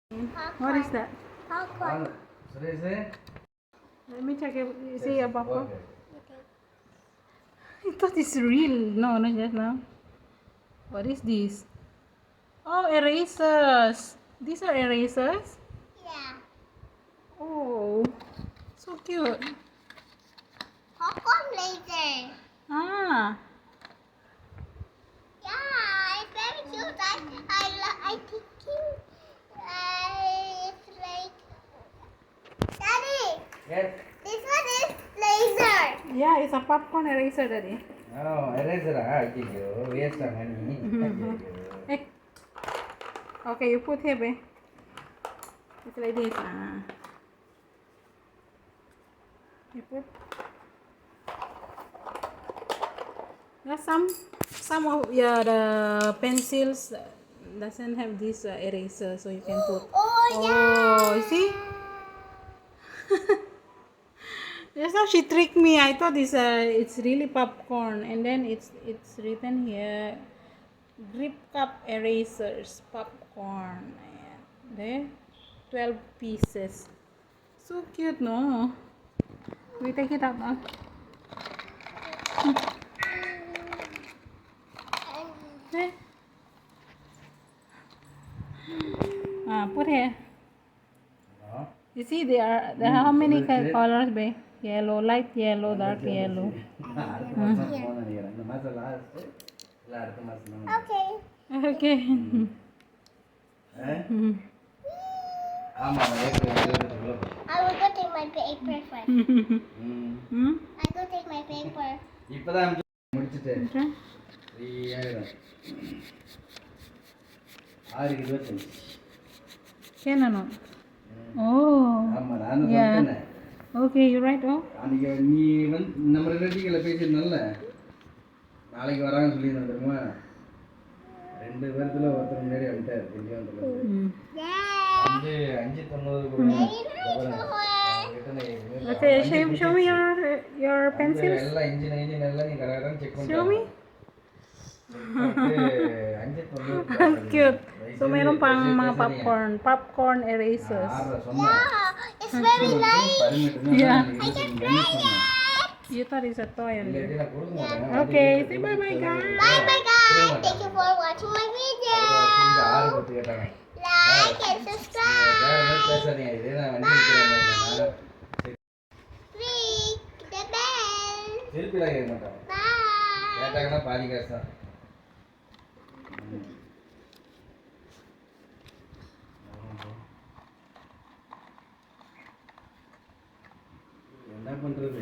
What is that? Popcorn. Let me check it. Is it a popcorn? I thought it's real. No, not just now. What is this? Oh, erasers. These are erasers? Yeah. Oh, so cute. Popcorn laser. Ah, Yeah, it's very cute. I thinking it's like Daddy. Yes. This one is laser. yeah, it's a popcorn eraser, Daddy. Oh, eraser. Ayyo, waste of money. Ayyo. Hey, okay, you put here, babe. It's like this. Ah, you put. Yeah, some of the pencils doesn't have this eraser, so you can put. Oh yeah. Oh, see? Just now she tricked me. I thought it's really popcorn, and then it's written here, grip cup erasers, popcorn. Ayan. There, 12 pieces. So cute, no? We take it out now. There. Put here. Oh. You see there are how many colors, babe? Yellow, light yellow, dark yellow. அடுத்த மாசம் போகணும்னு நினைக்கிறேன். இந்த மாசம் last இல்ல அடுத்த மாசம் தான். Okay. Okay. ஆமா April 22 I will go take my paper first. I go take my paper. இப்பதான் முடிச்சிட்டு Okay. 6:25. Can or not? Oh. ஆமா நான் Yeah. சொன்னேன். Okay, you right. Oh. அன்னைக்கு நீ வந்து நம்ம ரிலேட்டிவ்ல பேசியிருந்தல்ல, நாளைக்கு வராங்கன்னு சொல்லியிருந்தேன் தெரியுமா? 2 பேர்த்துல ஒருத்தர் முன்னாடி வந்துட்டார் திண்டிவனத்துல. வந்து 590 Okay, show me your pencils. எல்லாம் இன்ஜின் எல்லாம் நீ கரெக்டாக செக் பண்ணி. Show me. 590. Cute. So meron pang mga popcorn erasers. Yeah, it's very nice. Yeah. I can try it. You thought it's a toy only. Okay, Okay, say bye bye guys. Bye bye guys. Thank you for watching my video. Like and subscribe. Click the bell. திருப்பிலாம் கேட்க மாட்டாங்க. Bye. கேட்டாங்கன்னா பாதி காசு தான். என்ன பண்றது?